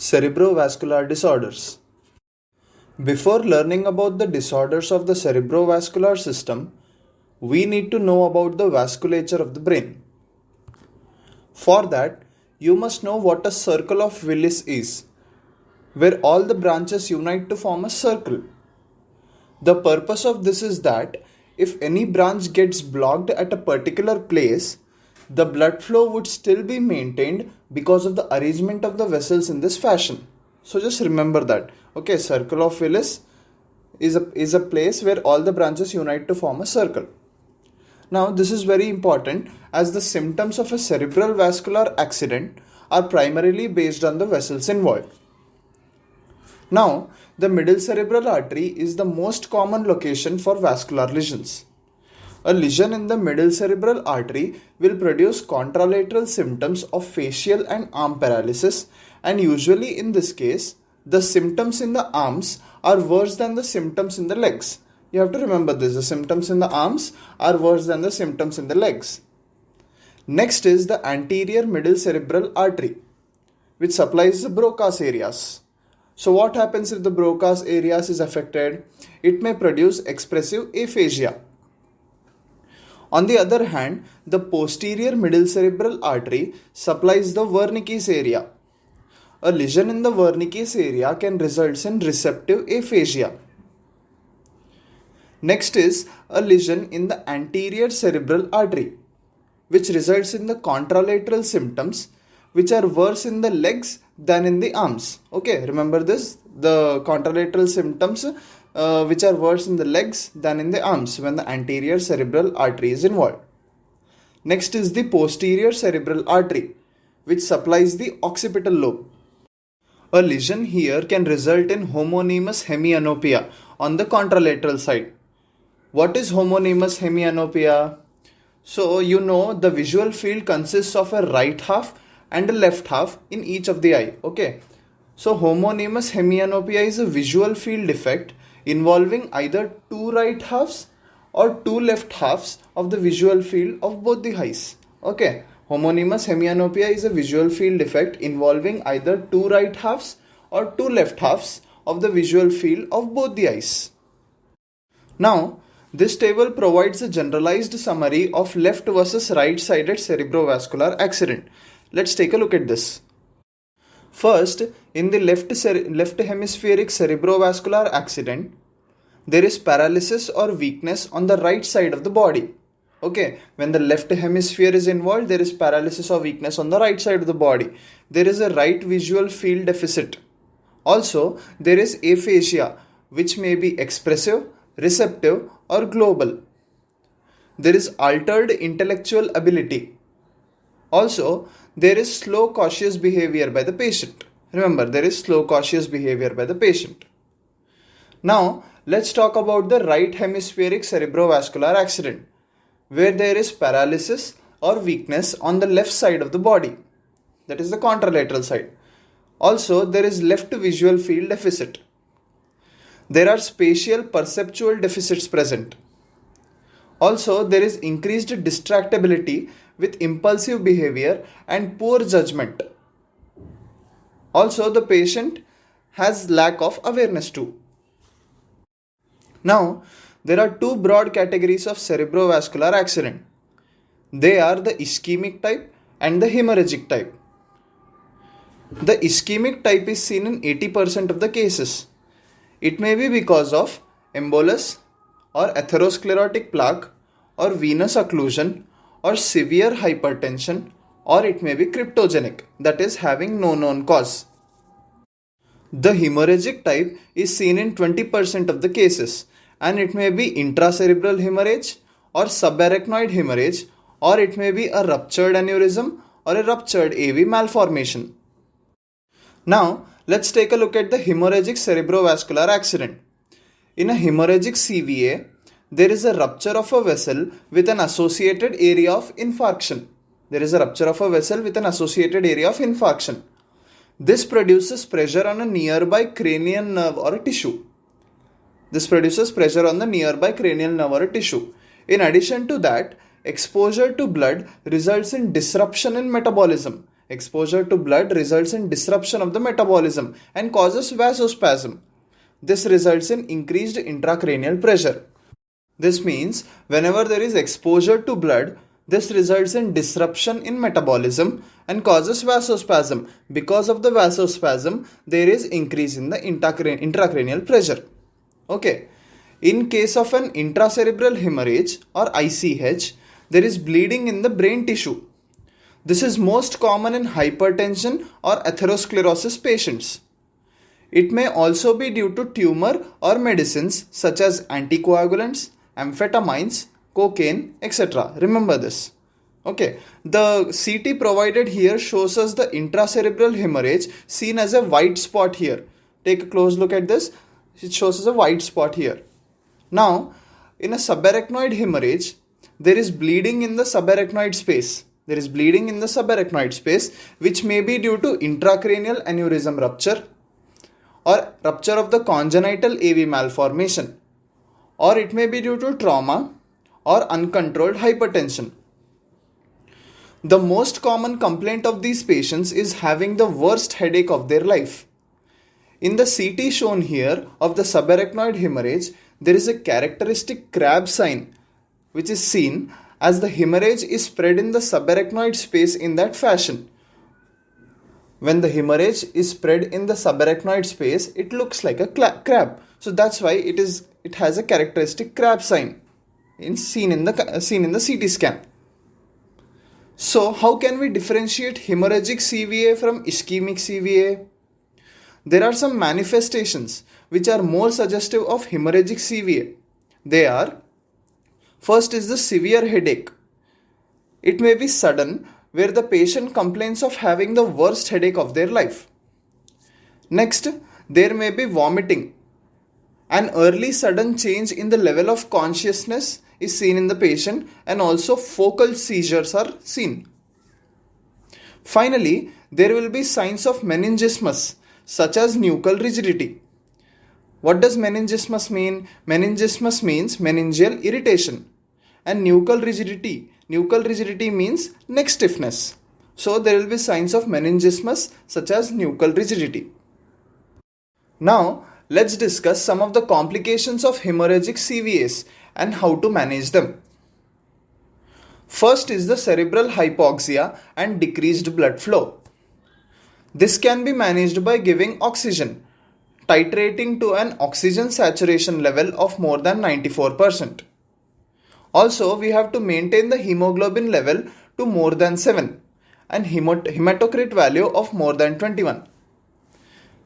Cerebrovascular disorders. Before learning about the disorders of the cerebrovascular system, we need to know about the vasculature of the brain. For that, you must know what a circle of Willis is, where all the branches unite to form a circle. The purpose of this is that if any branch gets blocked at a particular place, the blood flow would still be maintained because of the arrangement of the vessels in this fashion. So just remember that. Okay, circle of Willis is a place where all the branches unite to form a circle. Now this is very important as the symptoms of a cerebral vascular accident are primarily based on the vessels involved. Now, the middle cerebral artery is the most common location for vascular lesions. A lesion in the middle cerebral artery will produce contralateral symptoms of facial and arm paralysis, and usually in this case, the symptoms in the arms are worse than the symptoms in the legs. You have to remember this, the symptoms in the arms are worse than the symptoms in the legs. Next is the anterior middle cerebral artery, which supplies the Broca's areas. So what happens if the Broca's areas is affected? It may produce expressive aphasia. On the other hand, the posterior middle cerebral artery supplies the Wernicke's area. A lesion in the Wernicke's area can result in receptive aphasia. Next is a lesion in the anterior cerebral artery, which results in the contralateral symptoms, which are worse in the legs than in the arms. Okay, remember this, the contralateral symptoms which are worse in the legs than in the arms when the anterior cerebral artery is involved. Next is the posterior cerebral artery, which supplies the occipital lobe. A lesion here can result in homonymous hemianopia on the contralateral side. What is homonymous hemianopia? So you know the visual field consists of a right half and a left half in each of the eye. Okay. So homonymous hemianopia is a visual field defect involving either two right halves or two left halves of the visual field of both the eyes. Okay. Homonymous hemianopia is a visual field defect involving either two right halves or two left halves of the visual field of both the eyes. Now, this table provides a generalized summary of left versus right-sided cerebrovascular accident. Let's take a look at this. First, in the left hemispheric cerebrovascular accident, there is paralysis or weakness on the right side of the body. Okay, when the left hemisphere is involved, there is paralysis or weakness on the right side of the body. There is a right visual field deficit. Also, there is aphasia, which may be expressive, receptive, or global. There is altered intellectual ability. Also, there is slow cautious behavior by the patient. Remember, there is slow cautious behavior by the patient. Now, let's talk about the right hemispheric cerebrovascular accident, where there is paralysis or weakness on the left side of the body. That is the contralateral side. Also, there is left visual field deficit. There are spatial perceptual deficits present. Also, there is increased distractibility with impulsive behavior and poor judgment. Also, the patient has lack of awareness too. Now, there are two broad categories of cerebrovascular accident. They are the ischemic type and the hemorrhagic type. The ischemic type is seen in 80% of the cases. It may be because of embolus or atherosclerotic plaque or venous occlusion or severe hypertension, or it may be cryptogenic, that is having no known cause. The hemorrhagic type is seen in 20% of the cases, and it may be intracerebral hemorrhage or subarachnoid hemorrhage, or it may be a ruptured aneurysm or a ruptured AV malformation. Now, let's take a look at the hemorrhagic cerebrovascular accident. In a hemorrhagic CVA, there is a rupture of a vessel with an associated area of infarction. This produces pressure on a nearby cranial nerve or a tissue. In addition to that, exposure to blood results in disruption in metabolism, Exposure to blood results in disruption of the metabolism and causes vasospasm. This results in increased intracranial pressure. This means whenever there is exposure to blood, this results in disruption in metabolism and causes vasospasm. Because of the vasospasm, there is increase in the intracranial pressure. Okay. In case of an intracerebral hemorrhage or ICH, there is bleeding in the brain tissue. This is most common in hypertension or atherosclerosis patients. It may also be due to tumor or medicines such as anticoagulants, amphetamines, cocaine, etc. Remember this. Okay, the CT provided here shows us the intracerebral hemorrhage seen as a white spot here. Take a close look at this. It shows us a white spot here. Now, in a subarachnoid hemorrhage, there is bleeding in the subarachnoid space. There is bleeding in the subarachnoid space, which may be due to intracranial aneurysm rupture or rupture of the congenital AV malformation, or it may be due to trauma or uncontrolled hypertension. The most common complaint of these patients is having the worst headache of their life. In the CT shown here of the subarachnoid hemorrhage, there is a characteristic crab sign which is seen as the hemorrhage is spread in the subarachnoid space in that fashion. When the hemorrhage is spread in the subarachnoid space, it looks like a crab. So that's why it has a characteristic crab sign seen in the CT scan. So how can we differentiate hemorrhagic CVA from ischemic CVA? There are some manifestations which are more suggestive of hemorrhagic CVA. They are: first is the severe headache. It may be sudden, where the patient complains of having the worst headache of their life. Next, there may be vomiting. An early sudden change in the level of consciousness is seen in the patient, and also focal seizures are seen. Finally, there will be signs of meningismus, such as nuchal rigidity. What does meningismus mean? Meningismus means meningeal irritation. And nuchal rigidity means neck stiffness. So there will be signs of meningismus such as nuchal rigidity. Now let's discuss some of the complications of hemorrhagic CVAs and how to manage them. First is the cerebral hypoxia and decreased blood flow. This can be managed by giving oxygen, titrating to an oxygen saturation level of more than 94%. Also, we have to maintain the hemoglobin level to more than 7 and hematocrit value of more than 21.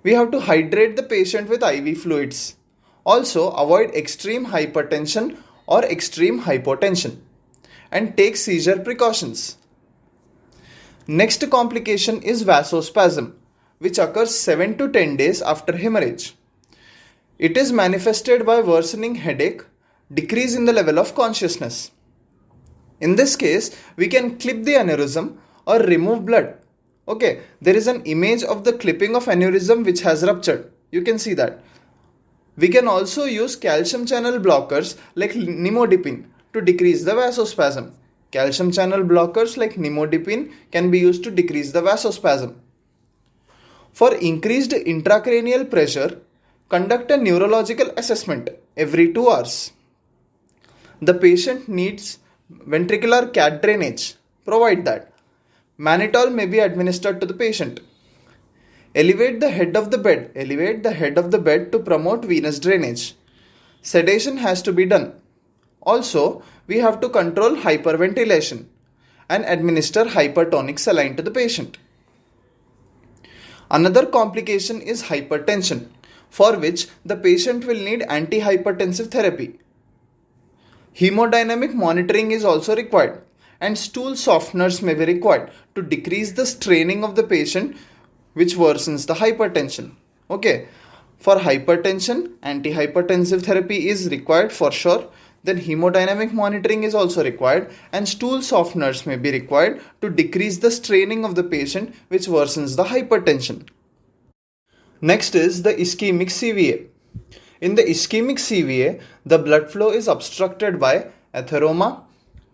We have to hydrate the patient with IV fluids. Also, avoid extreme hypertension or extreme hypotension and take seizure precautions. Next complication is vasospasm, which occurs 7 to 10 days after hemorrhage. It is manifested by worsening headache, decrease in the level of consciousness. In this case, we can clip the aneurysm or remove blood. Okay, there is an image of the clipping of aneurysm which has ruptured. You can see that. We can also use calcium channel blockers like nimodipine to decrease the vasospasm. Calcium channel blockers like nimodipine can be used to decrease the vasospasm. For increased intracranial pressure, conduct a neurological assessment every 2 hours. The patient needs ventricular cat drainage. Provide that. Mannitol may be administered to the patient. Elevate the head of the bed to promote venous drainage. Sedation has to be done. Also, we have to control hyperventilation and administer hypertonic saline to the patient. Another complication is hypertension, for which the patient will need antihypertensive therapy. Hemodynamic monitoring is also required, and stool softeners may be required to decrease the straining of the patient, which worsens the hypertension. Okay, for hypertension, antihypertensive therapy is required for sure. Then hemodynamic monitoring is also required, and stool softeners may be required to decrease the straining of the patient, which worsens the hypertension. Next is the ischemic CVA. In the ischemic CVA, the blood flow is obstructed by atheroma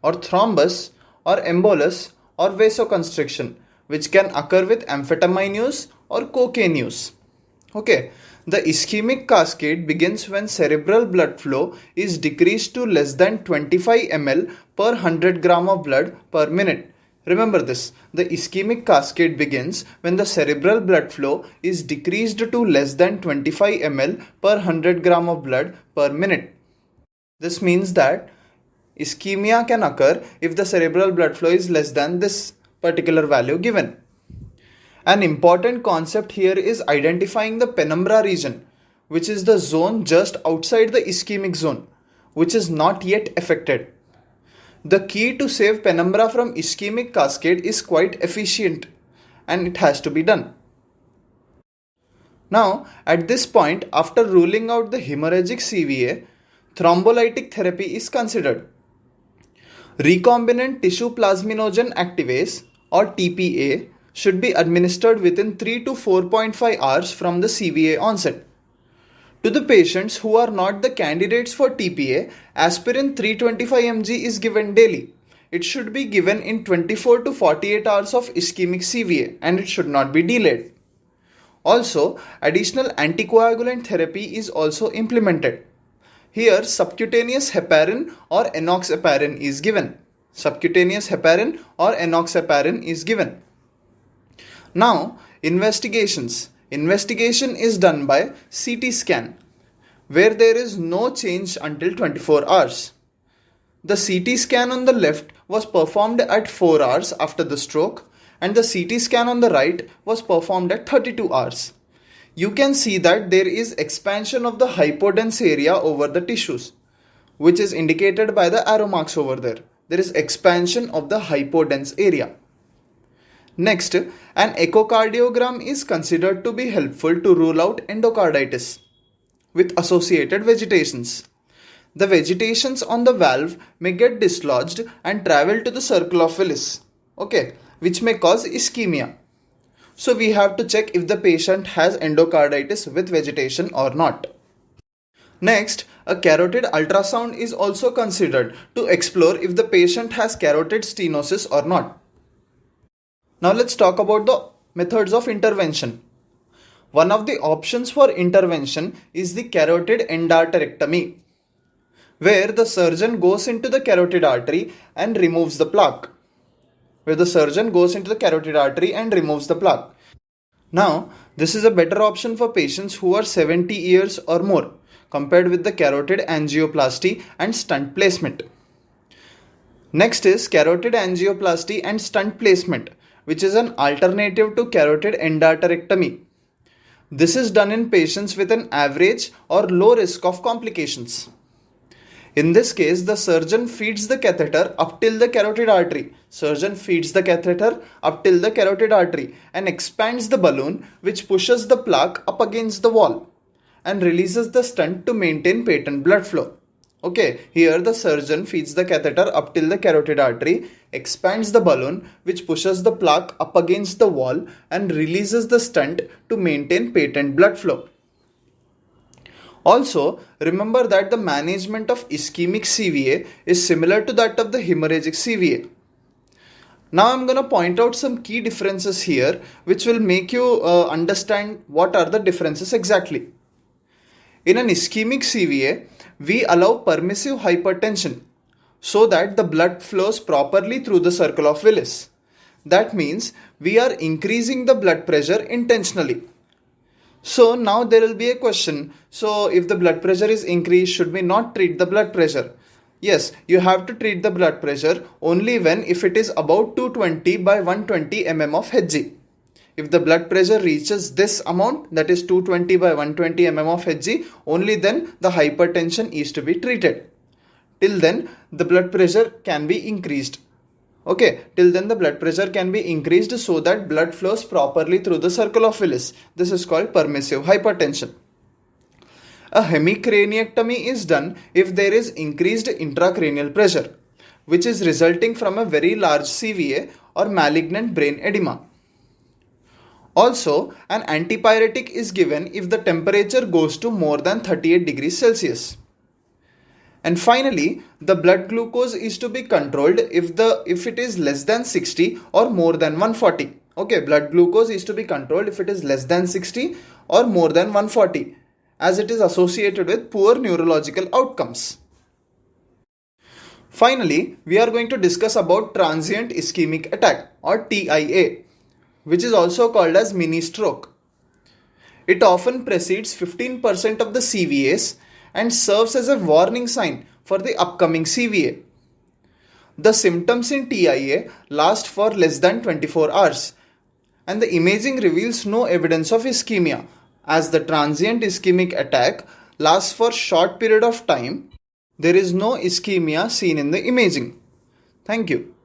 or thrombus or embolus or vasoconstriction, which can occur with amphetamine use or cocaine use. Okay, the ischemic cascade begins when cerebral blood flow is decreased to less than 25 ml per 100 gram of blood per minute. Remember this, the ischemic cascade begins when the cerebral blood flow is decreased to less than 25 ml per 100 gram of blood per minute. This means that ischemia can occur if the cerebral blood flow is less than this particular value given. An important concept here is identifying the penumbra region, which is the zone just outside the ischemic zone, which is not yet affected. The key to save penumbra from ischemic cascade is quite efficient, and it has to be done. Now, at this point, after ruling out the hemorrhagic CVA, thrombolytic therapy is considered. Recombinant tissue plasminogen activase or TPA should be administered within 3 to 4.5 hours from the CVA onset. To the patients who are not the candidates for TPA, aspirin 325 mg is given daily. It should be given in 24 to 48 hours of ischemic CVA and it should not be delayed. Also, additional anticoagulant therapy is also implemented. Here, subcutaneous heparin or enoxaparin is given. Subcutaneous heparin or enoxaparin is given. Now, investigations. Investigation is done by CT scan, where there is no change until 24 hours. The CT scan on the left was performed at 4 hours after the stroke, and the CT scan on the right was performed at 32 hours. You can see that there is expansion of the hypodense area over the tissues, which is indicated by the arrow marks over there. There is expansion of the hypodense area. Next, an echocardiogram is considered to be helpful to rule out endocarditis with associated vegetations. The vegetations on the valve may get dislodged and travel to the circle of Willis, which may cause ischemia. So we have to check if the patient has endocarditis with vegetation or not. Next, a carotid ultrasound is also considered to explore if the patient has carotid stenosis or not. Now let's talk about the methods of intervention. One of the options for intervention is the carotid endarterectomy, where the surgeon goes into the carotid artery and removes the plaque. Now, this is a better option for patients who are 70 years or more compared with the carotid angioplasty and stent placement. Next is carotid angioplasty and stent placement, which is an alternative to carotid endarterectomy. This is done in patients with an average or low risk of complications. In this case, the surgeon feeds the catheter up till the carotid artery. And expands the balloon, which pushes the plaque up against the wall and releases the stent to maintain patent blood flow. Here the surgeon feeds the catheter up till the carotid artery, expands the balloon, which pushes the plaque up against the wall and releases the stent to maintain patent blood flow. Also, remember that the management of ischemic CVA is similar to that of the hemorrhagic CVA. Now I'm going to point out some key differences here which will make you understand what are the differences exactly. In an ischemic CVA, we allow permissive hypertension so that the blood flows properly through the circle of Willis. That means we are increasing the blood pressure intentionally. So now there will be a question. So if the blood pressure is increased, should we not treat the blood pressure? Yes, you have to treat the blood pressure only if it is about 220 by 120 mm of Hg. If the blood pressure reaches this amount, that is 220 by 120 mm of Hg, only then the hypertension is to be treated. Till then, the blood pressure can be increased. so that blood flows properly through the circle of Willis. This is called permissive hypertension. A hemicraniectomy is done if there is increased intracranial pressure, which is resulting from a very large CVA or malignant brain edema. Also, an antipyretic is given if the temperature goes to more than 38 degrees Celsius. And finally, the blood glucose is to be controlled if it is less than 60 or more than 140. Okay, blood glucose is to be controlled if it is less than 60 or more than 140, as it is associated with poor neurological outcomes. Finally, we are going to discuss about transient ischemic attack or TIA, which is also called as mini stroke. It often precedes 15% of the CVAs and serves as a warning sign for the upcoming CVA. The symptoms in TIA last for less than 24 hours, and the imaging reveals no evidence of ischemia, as the transient ischemic attack lasts for short period of time. There is no ischemia seen in the imaging. Thank you.